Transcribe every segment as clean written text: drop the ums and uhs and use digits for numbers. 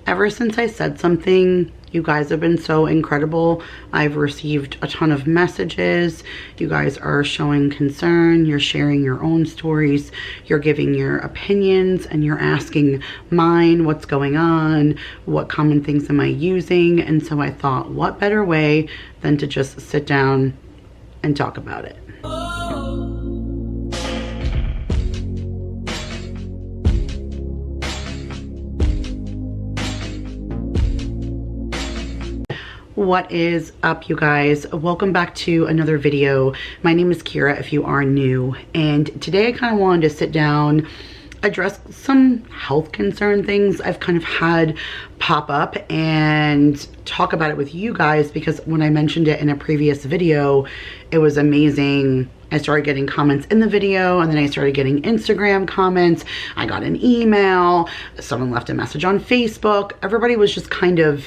Ever since I said something, you guys have been so incredible. I've received a ton of messages. You guys are showing concern. You're sharing your own stories. You're giving your opinions and you're asking mine, what's going on? What common things am I using? And so I thought, what better way than to just sit down and talk about it. What is up, you guys? Welcome back to another video. My name is Kira if you are new, and today I kind of wanted to sit down, address some health concern things I've kind of had pop up and talk about it with you guys, because when I mentioned it in a previous video, it was amazing. I started getting comments in the video, and then I started getting Instagram comments. I got an email, someone left a message on Facebook. Everybody was just kind of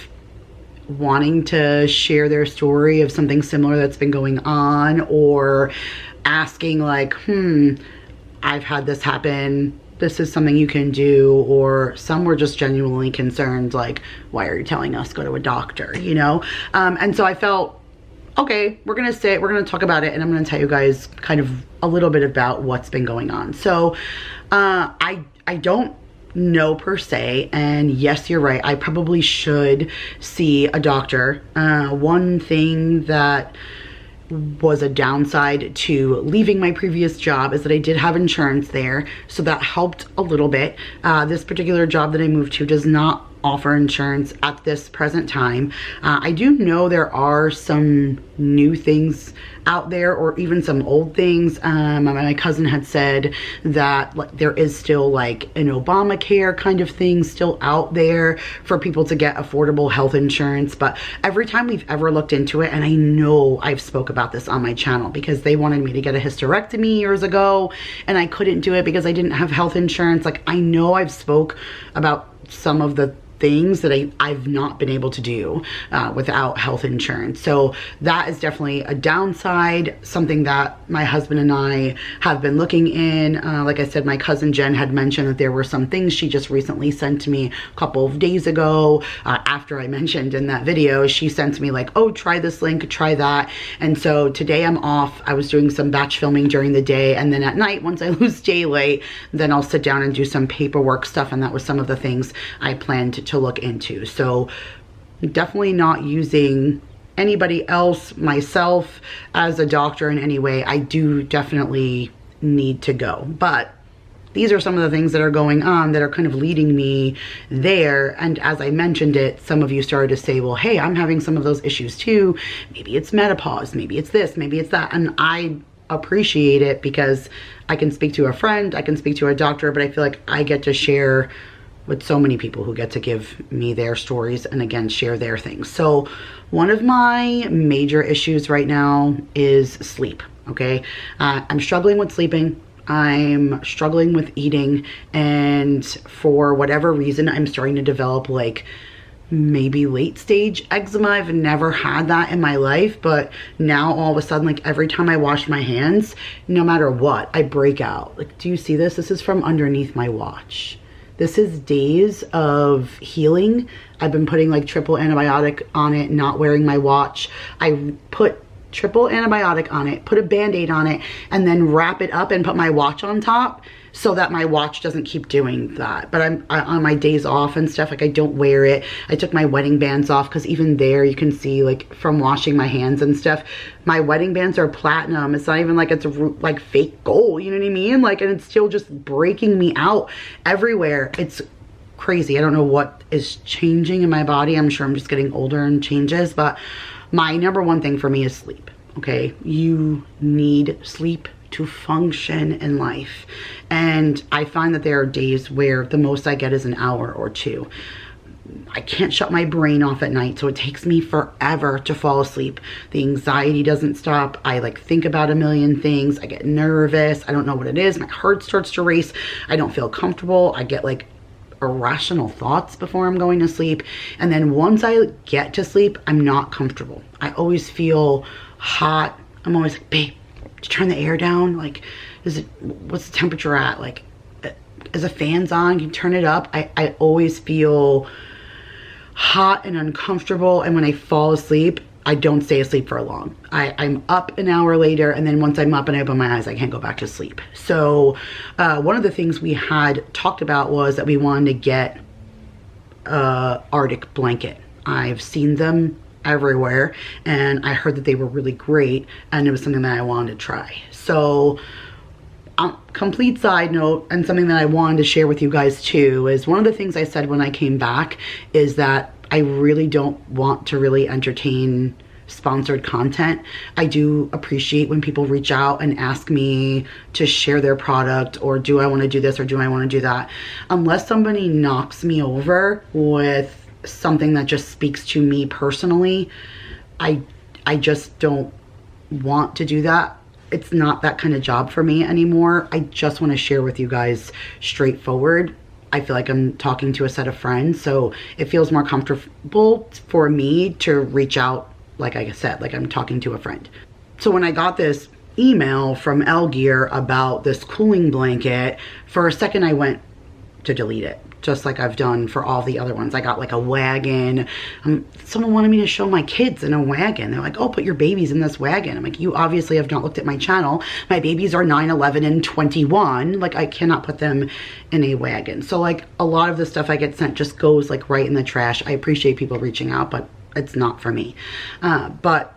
wanting to share their story of something similar that's been going on, or asking like, I've had this happen, this is something you can do. Or some were just genuinely concerned, like, why are you telling us go to a doctor, you know? And so I felt, okay, we're gonna talk about it, and I'm gonna tell you guys kind of a little bit about what's been going on. So I don't know per se, and yes, you're right, I probably should see a doctor. One thing that was a downside to leaving my previous job is that I did have insurance there, so that helped a little bit. This particular job that I moved to does not offer insurance at this present time. I do know there are some new things out there, or even some old things. My cousin had said that there is still like an Obamacare kind of thing still out there for people to get affordable health insurance. But every time we've ever looked into it, and I know I've spoke about this on my channel, because they wanted me to get a hysterectomy years ago and I couldn't do it because I didn't have health insurance. Like, I know I've spoke about some of the things that I've not been able to do without health insurance. So that is definitely a downside, something that my husband and I have been looking in. Like I said, my cousin Jen had mentioned that there were some things she just recently sent to me a couple of days ago. After I mentioned in that video, she sent to me like, oh, try this link, try that. And so today I'm off. I was doing some batch filming during the day, and then at night, once I lose daylight, then I'll sit down and do some paperwork stuff. And that was some of the things I planned to look into. So definitely not using anybody else, myself, as a doctor in any way. I do definitely need to go, but these are some of the things that are going on that are kind of leading me there. And as I mentioned it, some of you started to say, well, hey, I'm having some of those issues too. Maybe it's menopause, maybe it's this, maybe it's that. And I appreciate it, because I can speak to a friend, I can speak to a doctor, but I feel like I get to share with so many people who get to give me their stories and, again, share their things. So one of my major issues right now is sleep, okay? I'm struggling with sleeping. I'm struggling with eating. And for whatever reason, I'm starting to develop like maybe late stage eczema. I've never had that in my life, but now all of a sudden, like every time I wash my hands, no matter what, I break out. Like, do you see this? This is from underneath my watch. This is days of healing. I've been putting like triple antibiotic on it, not wearing my watch. I put triple antibiotic on it, put a Band-Aid on it, and then wrap it up and put my watch on top so that my watch doesn't keep doing that. But I'm on my days off and stuff, like I don't wear it. I took my wedding bands off, because even there you can see, like, from washing my hands and stuff, my wedding bands are platinum. It's not even like it's like fake gold, you know what I mean? Like, and it's still just breaking me out everywhere. It's crazy. I don't know what is changing in my body. I'm sure I'm just getting older and changes, but my number one thing for me is sleep, okay? You need sleep to function in life. And I find that there are days where the most I get is an hour or two. I can't shut my brain off at night, so it takes me forever to fall asleep. The anxiety doesn't stop. I like think about a million things. I get nervous. I don't know what it is. My heart starts to race. I don't feel comfortable. I get like irrational thoughts before I'm going to sleep. And then once I get to sleep, I'm not comfortable. I always feel hot. I'm always like, babe, did you turn the air down? Like, what's the temperature at? Like, is the fans on? Can you turn it up? I always feel hot and uncomfortable, and when I fall asleep, I don't stay asleep for long. I'm up an hour later, and then once I'm up and I open my eyes, I can't go back to sleep. So one of the things we had talked about was that we wanted to get a Arctic blanket. I've seen them everywhere, and I heard that they were really great, and it was something that I wanted to try. So complete side note, and something that I wanted to share with you guys too, is one of the things I said when I came back is that I really don't want to really entertain sponsored content. I do appreciate when people reach out and ask me to share their product, or do I want to do this, or do I want to do that. Unless somebody knocks me over with something that just speaks to me personally, I just don't want to do that. It's not that kind of job for me anymore. I just want to share with you guys straightforward. I feel like I'm talking to a set of friends, so it feels more comfortable for me to reach out, like I said, like I'm talking to a friend. So when I got this email from Elegear about this cooling blanket, for a second I went to delete it, just like I've done for all the other ones. I got like a wagon. Someone wanted me to show my kids in a wagon. They're like, oh, put your babies in this wagon. I'm like, you obviously have not looked at my channel. My babies are 9, 11, and 21. Like, I cannot put them in a wagon. So like a lot of the stuff I get sent just goes like right in the trash. I appreciate people reaching out, but it's not for me. But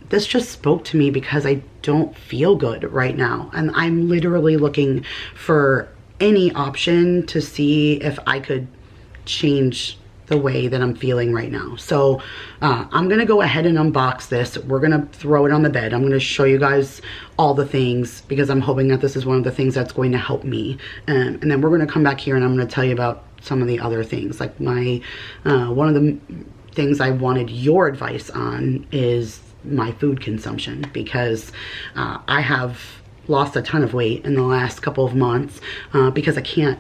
this just spoke to me because I don't feel good right now. And I'm literally looking for any option to see if I could change the way that I'm feeling right now. So I'm gonna go ahead and unbox this. We're gonna throw it on the bed. I'm gonna show you guys all the things because I'm hoping that this is one of the things that's going to help me. And then we're gonna come back here and I'm gonna tell you about some of the other things. Like my one of the things I wanted your advice on is my food consumption, because I have lost a ton of weight in the last couple of months because I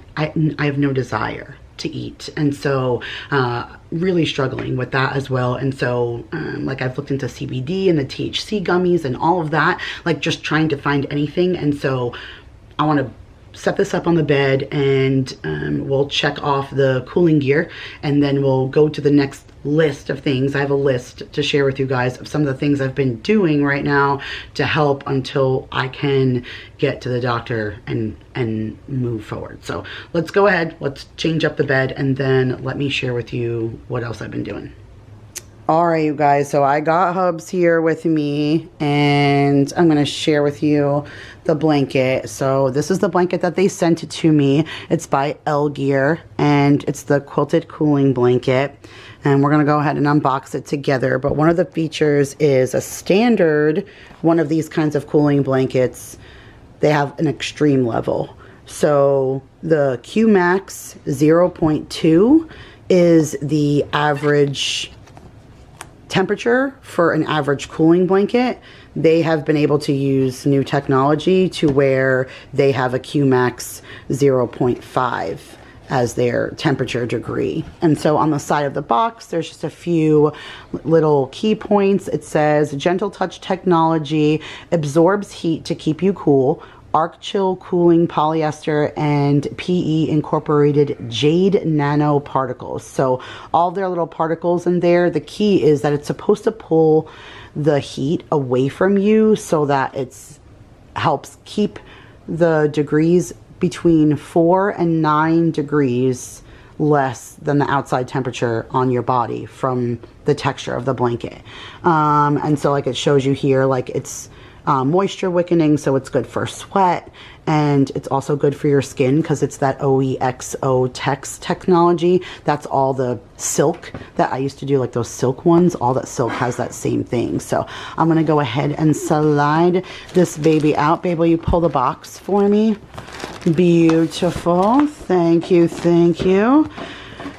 have no desire to eat, and so really struggling with that as well. And so like I've looked into CBD and the THC gummies and all of that, like just trying to find anything. And so I want to set this up on the bed, and we'll check off the cooling gear, and then we'll go to the next list of things. I have a list to share with you guys of some of the things I've been doing right now to help until I can get to the doctor and move forward. So let's go ahead, let's change up the bed, and then let me share with you what else I've been doing. All right, you guys, so I got Hubs here with me, and I'm gonna share with you the blanket. So this is the blanket that they sent it to me. It's by Elegear, and it's the quilted cooling blanket. And we're gonna go ahead and unbox it together. But one of the features is a standard one of these kinds of cooling blankets. They have an extreme level. So the QMax 0.2 is the average temperature for an average cooling blanket. They have been able to use new technology to where they have a QMax 0.5 as their temperature degree. And so on the side of the box, there's just a few little key points. It says gentle touch technology, absorbs heat to keep you cool, arc chill cooling polyester and PE incorporated jade nanoparticles. So all their little particles in there. The key is that it's supposed to pull the heat away from you so that it's helps keep the degrees between 4 and 9 degrees less than the outside temperature on your body from the texture of the blanket. And so like it shows you here, like it's moisture wickening, so it's good for sweat, and it's also good for your skin because it's that OEXO text technology. That's all the silk that I used to do, like those silk ones. All that silk has that same thing. So I'm gonna go ahead and slide this baby out. Babe, will you pull the box for me? Beautiful. Thank you, thank you.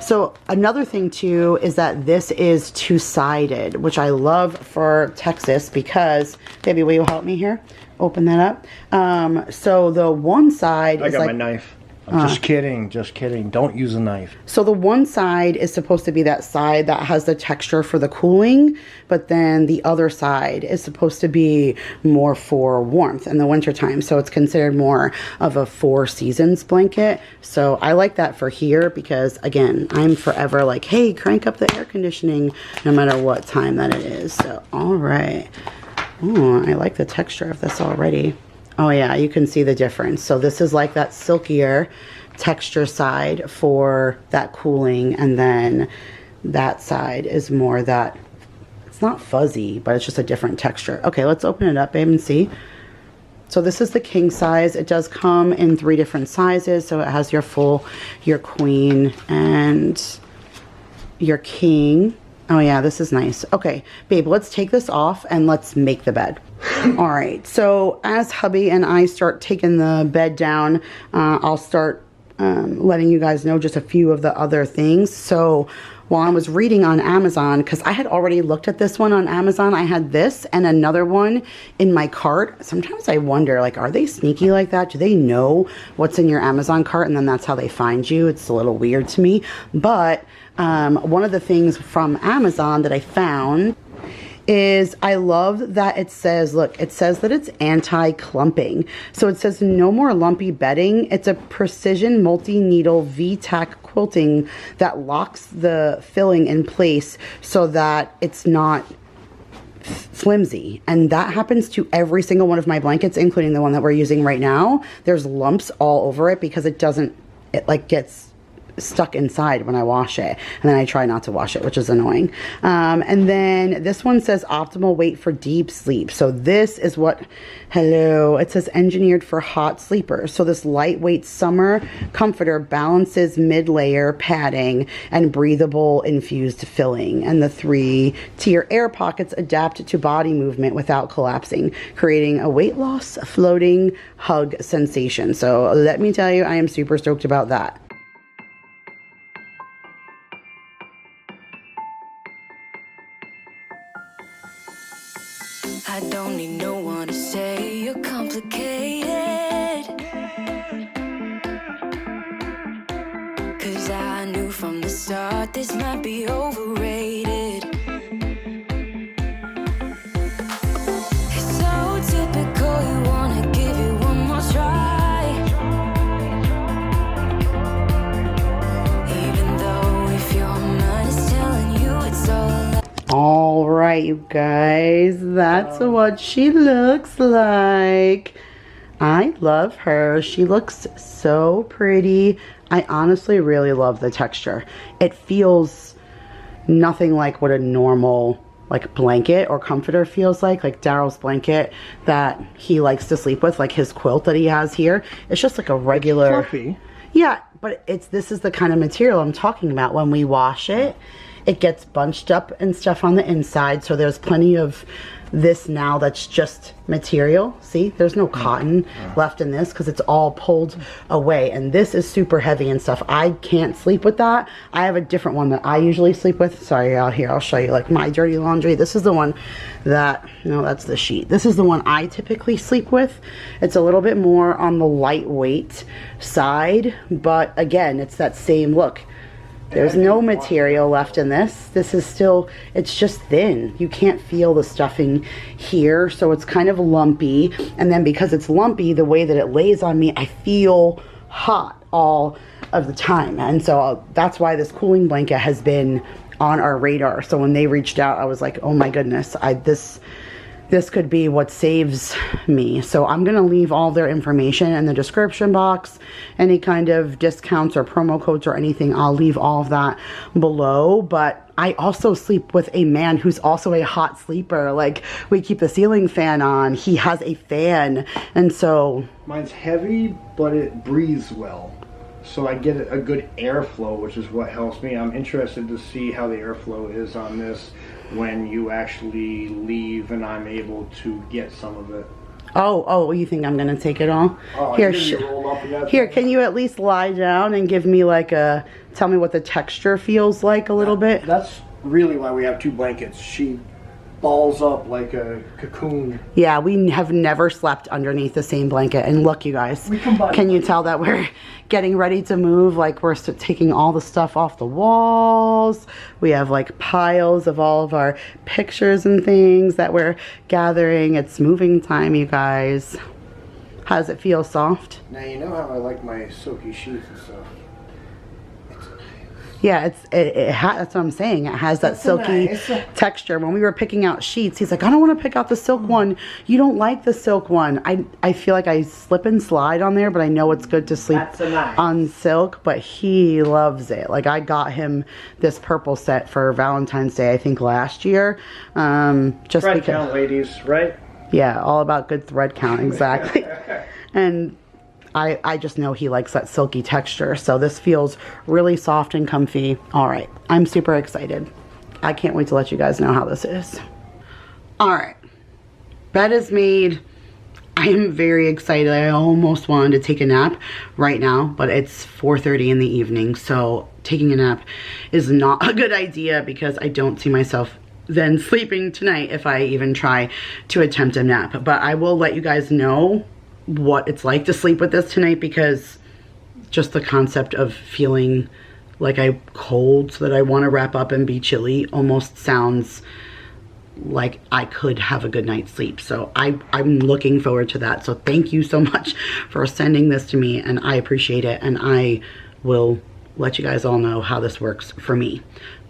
So another thing too is that this is two-sided, which I love for Texas because, baby, will you help me here? Open that up. So the one side I is got like, my knife. I'm just kidding, just kidding. Don't use a knife. So the one side is supposed to be that side that has the texture for the cooling, but then the other side is supposed to be more for warmth in the wintertime. So it's considered more of a 4 seasons blanket. So I like that for here because, again, I'm forever like, hey, crank up the air conditioning no matter what time that it is. So, all right. Oh, I like the texture of this already. Oh yeah, you can see the difference. So this is like that silkier texture side for that cooling, and then that side is more that, it's not fuzzy, but it's just a different texture. Okay, let's open it up, babe, and see. So this is the king size. It does come in 3 different sizes. So it has your full, your queen, and your king. Oh yeah, this is nice. Okay, babe, let's take this off and let's make the bed. All right, so as hubby and I start taking the bed down, I'll start letting you guys know just a few of the other things. So while I was reading on Amazon, because I had already looked at this one on Amazon, I had this and another one in my cart. Sometimes I wonder, like, are they sneaky like that? Do they know what's in your Amazon cart and then that's how they find you? It's a little weird to me. But one of the things from Amazon that I found is I love that it says, look, it says that it's anti-clumping. So it says no more lumpy bedding. It's a precision multi-needle V-tack quilting that locks the filling in place so that it's not flimsy. And that happens to every single one of my blankets, including the one that we're using right now. There's lumps all over it because it doesn't, it like gets stuck inside when I wash it, and then I try not to wash it, which is annoying. And then this one says optimal weight for deep sleep. So this is what, hello, it says engineered for hot sleepers. So this lightweight summer comforter balances mid-layer padding and breathable infused filling, and the 3-tier air pockets adapt to body movement without collapsing, creating a weight loss floating hug sensation. So let me tell you, I am super stoked about that. I don't need no one to say you're complicated, 'cause I knew from the start this might be overrated. It's so typical, you wanna give it one more try, even though if your mind is telling you it's all a lie. All right, you guys, that's what she looks like. I love her. She looks so pretty. I honestly really love the texture. It feels nothing like what a normal like blanket or comforter feels like Daryl's blanket that he likes to sleep with, like his quilt that he has here. It's just like a regular, It's fluffy. Yeah, but this is the kind of material I'm talking about. When we wash it, it gets bunched up and stuff on the inside. So there's plenty of this now that's just material. See, there's no cotton left in this because it's all pulled away. And this is super heavy and stuff. I can't sleep with that. I have a different one that I usually sleep with. Sorry, out here, I'll show you like my dirty laundry. This is the one that, no, that's the sheet. This is the one I typically sleep with. It's a little bit more on the lightweight side, but again, it's that same look. There's no material left in this. This is still, it's just thin. You can't feel the stuffing here, so it's kind of lumpy. And then because it's lumpy, the way that it lays on me, I feel hot all of the time. And so that's why this cooling blanket has been on our radar. So when they reached out, I was like, oh my goodness, this could be what saves me. So I'm gonna leave all their information in the description box. Any kind of discounts or promo codes or anything, I'll leave all of that below. But I also sleep with a man who's also a hot sleeper. Like, we keep the ceiling fan on. He has a fan. And so Mine's heavy, but it breathes well. So I get a good airflow, which is what helps me. I'm interested to see how the airflow is on this when you actually leave and I'm able to get some of it. Oh, you think I'm gonna take it all? Oh, Here, here, can you at least lie down and give me like tell me what the texture feels like a little bit? That's really why we have 2 blankets. She balls up like a cocoon. Yeah, we have never slept underneath the same blanket. And look, you guys, can you tell that we're getting ready to move? Like, we're taking all the stuff off the walls. We have like piles of all of our pictures and things that we're gathering. It's moving time, you guys. How does it feel? Soft? Now you know how I like my silky sheets and stuff. Yeah, that's what I'm saying. It has that silky texture. When we were picking out sheets, he's like, I don't want to pick out the silk one. You don't like the silk one. I feel like I slip and slide on there, but I know it's good to sleep on silk, but he loves it. Like, I got him this purple set for Valentine's Day, I think last year. Just thread because, count, ladies, right? Yeah, all about good thread count, exactly. And I just know he likes that silky texture. So this feels really soft and comfy. All right, I'm super excited. I can't wait to let you guys know how this is. All right, bed is made. I am very excited. I almost wanted to take a nap right now, but it's 4:30 in the evening. So taking a nap is not a good idea because I don't see myself then sleeping tonight if I even try to attempt a nap. But I will let you guys know what it's like to sleep with this tonight, because just the concept of feeling like I'm cold so that I want to wrap up and be chilly almost sounds like I could have a good night's sleep. So I'm looking forward to that. So thank you so much for sending this to me, and I appreciate it, and I will let you guys all know how this works for me.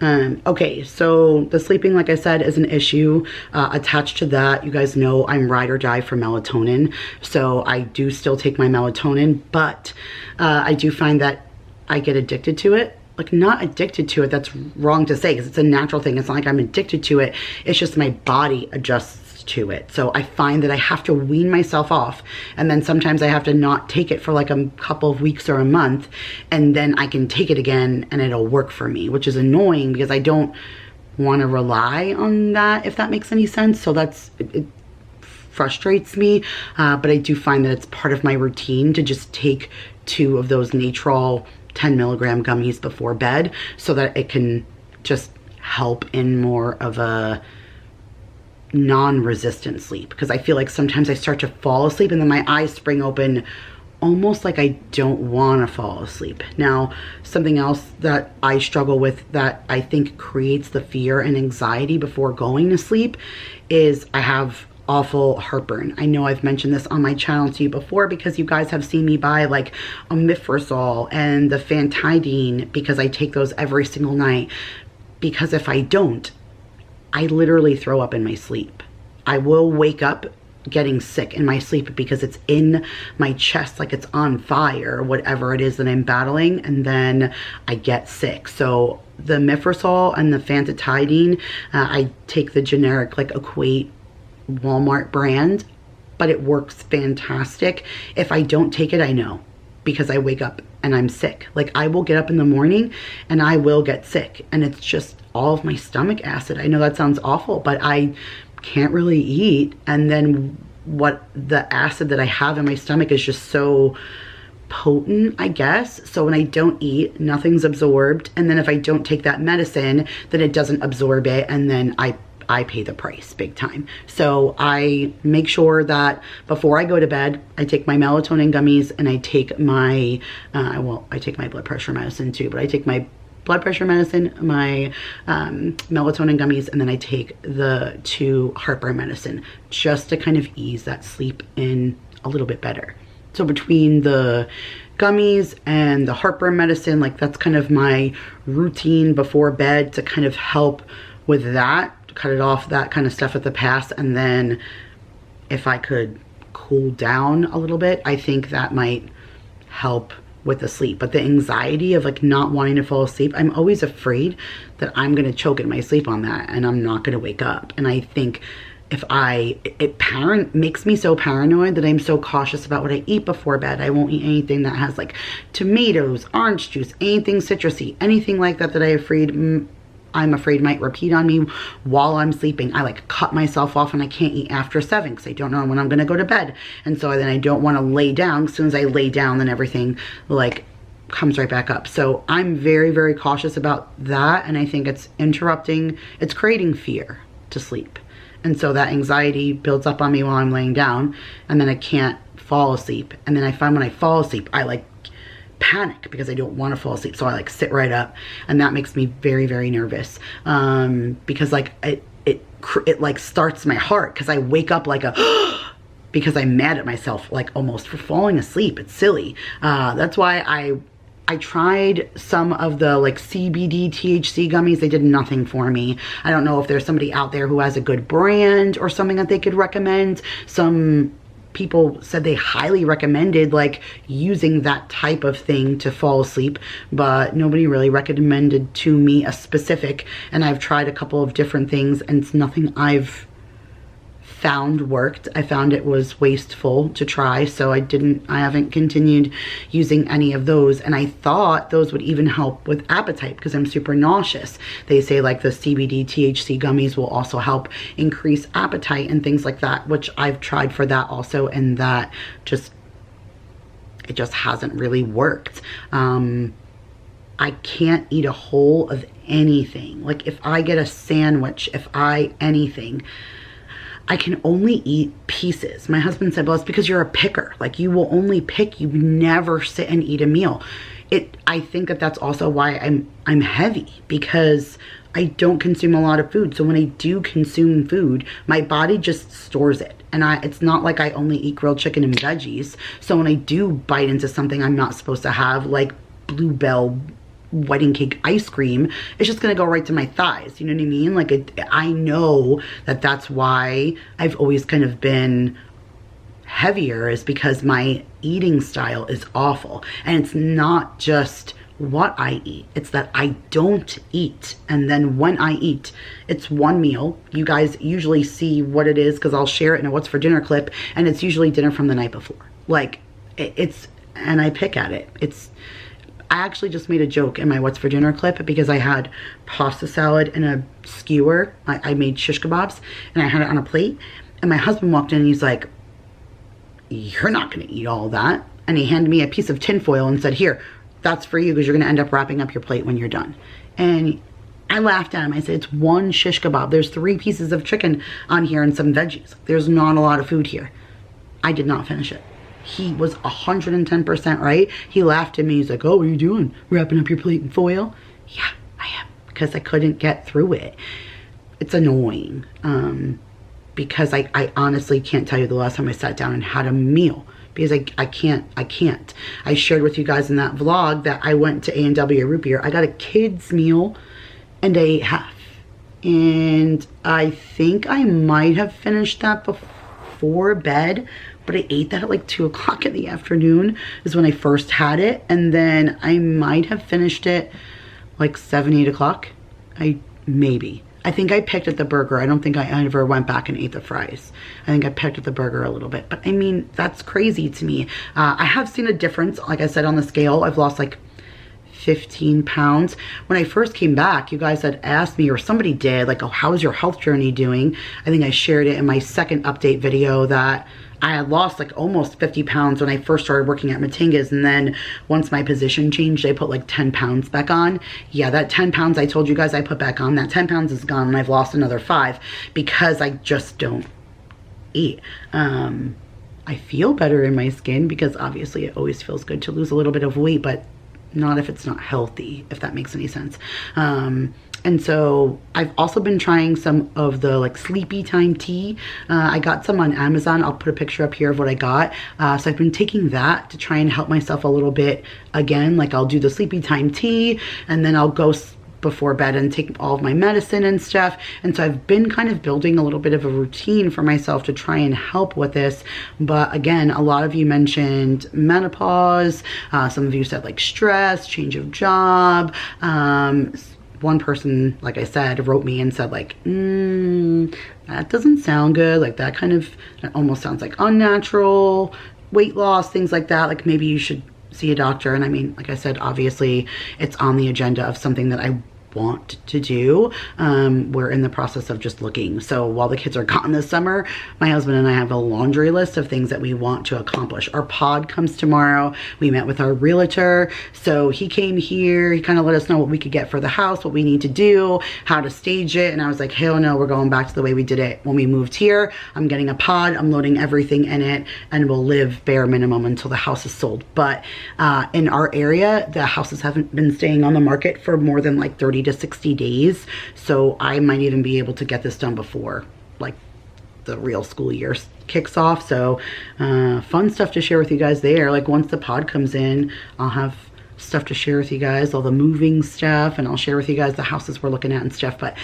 Okay, so the sleeping, like I said, is an issue. Attached to that, you guys know I'm ride or die for melatonin. So I do still take my melatonin, but I do find that I get addicted to it. Like, not addicted to it, that's wrong to say, because it's a natural thing. It's not like I'm addicted to it. It's just my body adjusts to it. So I find that I have to wean myself off, and then sometimes I have to not take it for like a couple of weeks or a month, and then I can take it again and it'll work for me, which is annoying because I don't want to rely on that, if that makes any sense. So it frustrates me, but I do find that it's part of my routine to just take 2 of those Natrol 10 milligram gummies before bed, so that it can just help in more of a non-resistant sleep, because I feel like sometimes I start to fall asleep and then my eyes spring open almost like I don't want to fall asleep. Now, something else that I struggle with that I think creates the fear and anxiety before going to sleep is I have awful heartburn. I know I've mentioned this on my channel to you before, because you guys have seen me buy like omeprazole and the Fantidine, because I take those every single night, because if I don't, I literally throw up in my sleep. I will wake up getting sick in my sleep because it's in my chest, like it's on fire, whatever it is that I'm battling, and then I get sick. So the omeprazole and the Fantidine, I take the generic like Equate Walmart brand, but it works fantastic. If I don't take it, I know, because I wake up and I'm sick. Like, I will get up in the morning and I will get sick, and it's just all of my stomach acid. I know that sounds awful, but I can't really eat, and then what the acid that I have in my stomach is just so potent, I guess. So when I don't eat, nothing's absorbed, and then if I don't take that medicine, then it doesn't absorb it, and then I pay the price big time. So I make sure that before I go to bed, I take my melatonin gummies, and I take my, I take my blood pressure medicine too, but I take my blood pressure medicine, my melatonin gummies, and then I take the 2 heartburn medicine, just to kind of ease that sleep in a little bit better. So between the gummies and the heartburn medicine, like, that's kind of my routine before bed to kind of help with that, cut it off, that kind of stuff at the pass. And then if I could cool down a little bit, I think that might help with the sleep. But the anxiety of like not wanting to fall asleep, I'm always afraid that I'm gonna choke in my sleep on that and I'm not gonna wake up. And I think if it makes me so paranoid that I'm so cautious about what I eat before bed. I won't eat anything that has like tomatoes, orange juice, anything citrusy, anything like that I'm afraid might repeat on me while I'm sleeping. I like cut myself off, and I can't eat after 7 because I don't know when I'm gonna go to bed. And so then I don't want to lay down. As soon as I lay down, then everything like comes right back up. So I'm very, very cautious about that, and I think it's creating fear to sleep. And so that anxiety builds up on me while I'm laying down, and then I can't fall asleep. And then I find when I fall asleep, I like panic because I don't want to fall asleep. So I like sit right up, and that makes me very, very nervous. Because like it like starts my heart, because I wake up like a because I'm mad at myself, like almost for falling asleep. It's silly. That's why I tried some of the like CBD THC gummies. They did nothing for me. I don't know if there's somebody out there who has a good brand or something that they could recommend. Some people said they highly recommended like using that type of thing to fall asleep, but nobody really recommended to me a specific. And I've tried a couple of different things, and it's nothing I've found worked. I found it was wasteful to try, so I haven't continued using any of those. And I thought those would even help with appetite, because I'm super nauseous. They say like the CBD THC gummies will also help increase appetite and things like that, which I've tried for that also, and that it just hasn't really worked. I can't eat a whole of anything. Like if I get a sandwich, anything, I can only eat pieces. My husband said, well, it's because you're a picker. Like you will only pick, you never sit and eat a meal. I think that that's also why I'm heavy, because I don't consume a lot of food. So when I do consume food, my body just stores it. And it's not like I only eat grilled chicken and veggies. So when I do bite into something I'm not supposed to have, like Bluebell wedding cake ice cream, it's just gonna go right to my thighs. You know what I mean? Like I know that that's why I've always kind of been heavier, is because my eating style is awful. And it's not just what I eat, it's that I don't eat. And then when I eat, it's one meal. You guys usually see what it is because I'll share it in a what's for dinner clip, and it's usually dinner from the night before. Like and I pick at it. I actually just made a joke in my what's for dinner clip, because I had pasta salad and a skewer. I made shish kebabs and I had it on a plate, and my husband walked in and he's like, you're not gonna eat all that. And he handed me a piece of tinfoil and said, here, that's for you, because you're gonna end up wrapping up your plate when you're done. And I laughed at him. I said, it's one shish kebab. There's 3 pieces of chicken on here and some veggies. There's not a lot of food here. I did not finish it. He was 110% right. He laughed at me. He's like, oh, what are you doing? Wrapping up your plate in foil? Yeah, I am, because I couldn't get through it. It's annoying, because I honestly can't tell you the last time I sat down and had a meal, because I can't. I shared with you guys in that vlog that I went to A&W Root Beer. I got a kid's meal and I ate half. And I think I might have finished that before bed, but I ate that at like 2 o'clock in the afternoon is when I first had it. And then I might have finished it like 7, 8 o'clock. I think I picked at the burger. I don't think I ever went back and ate the fries. I think I picked at the burger a little bit. But I mean, that's crazy to me. I have seen a difference. Like I said, on the scale, I've lost like 15 pounds. When I first came back, you guys had asked me, or somebody did, like, oh, how's your health journey doing? I think I shared it in my second update video that I had lost like almost 50 pounds when I first started working at Matinga's, and then once my position changed, I put like 10 pounds back on. Yeah, that 10 pounds I told you guys I put back on, that 10 pounds is gone, and I've lost another 5 because I just don't eat. I feel better in my skin, because obviously it always feels good to lose a little bit of weight, but not if it's not healthy, if that makes any sense. And so I've also been trying some of the like sleepy time tea. I got some on Amazon. I'll put a picture up here of what I got. So I've been taking that to try and help myself a little bit again. Like I'll do the sleepy time tea, and then I'll go before bed and take all of my medicine and stuff. And so I've been kind of building a little bit of a routine for myself to try and help with this. But again, a lot of you mentioned menopause. Some of you said like stress, change of job. One person, like I said, wrote me and said like, that doesn't sound good. Like that almost sounds like unnatural weight loss, things like that. Like maybe you should see a doctor. And I mean, like I said, obviously it's on the agenda of something that I want to do. We're in the process of just looking. So while the kids are gone this summer, my husband and I have a laundry list of things that we want to accomplish. Our pod comes tomorrow. We met with our realtor. So he came here, he kind of let us know what we could get for the house, what we need to do, how to stage it. And I was like, hell no, we're going back to the way we did it when we moved here. I'm getting a pod, I'm loading everything in it, and we'll live bare minimum until the house is sold. But in our area, the houses haven't been staying on the market for more than like 30 to 60 days. So I might even be able to get this done before like the real school year kicks off. So fun stuff to share with you guys there. Like once the pod comes in, I'll have stuff to share with you guys, all the moving stuff, and I'll share with you guys the houses we're looking at and stuff. But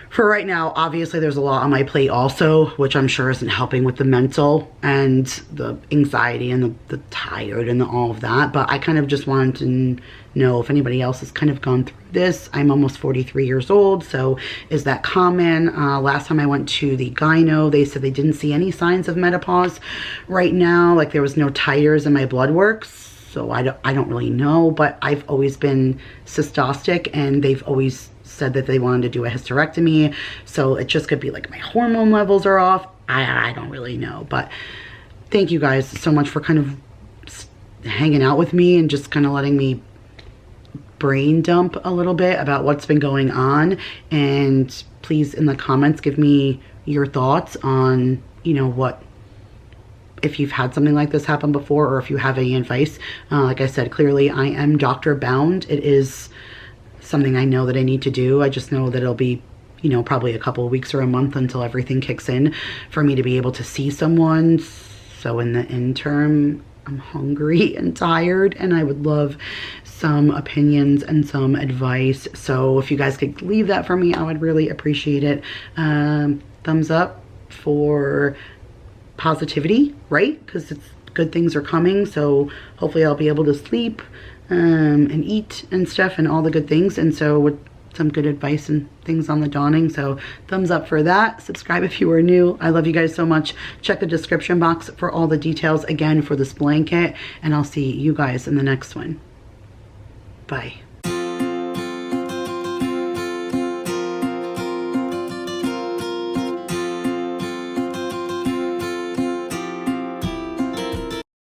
for right now, obviously there's a lot on my plate also, which I'm sure isn't helping with the mental and the anxiety and the tired and all of that. But I kind of just wanted to know if anybody else has kind of gone through this. I'm almost 43 years old, so is that common? Last time I went to the gyno, they said they didn't see any signs of menopause right now. Like there was no titers in my blood works. So I don't really know, but I've always been cystostic, and they've always said that they wanted to do a hysterectomy. So it just could be like my hormone levels are off. I don't really know. But thank you guys so much for kind of hanging out with me and just kind of letting me brain dump a little bit about what's been going on. And please in the comments give me your thoughts on, you know, what, if you've had something like this happen before, or if you have any advice. Like I said, clearly I am doctor bound. It is something I know that I need to do. I just know that it'll be, you know, probably a couple of weeks or a month until everything kicks in for me to be able to see someone. So in the interim, I'm hungry and tired, and I would love some opinions and some advice. So if you guys could leave that for me, I would really appreciate it. Thumbs up for positivity, right? Because it's good things are coming. So hopefully I'll be able to sleep and eat and stuff and all the good things. And so with some good advice and things on the dawning. So thumbs up for that. Subscribe if you are new. I love you guys so much. Check the description box for all the details again for this blanket, and I'll see you guys in the next one. Bye.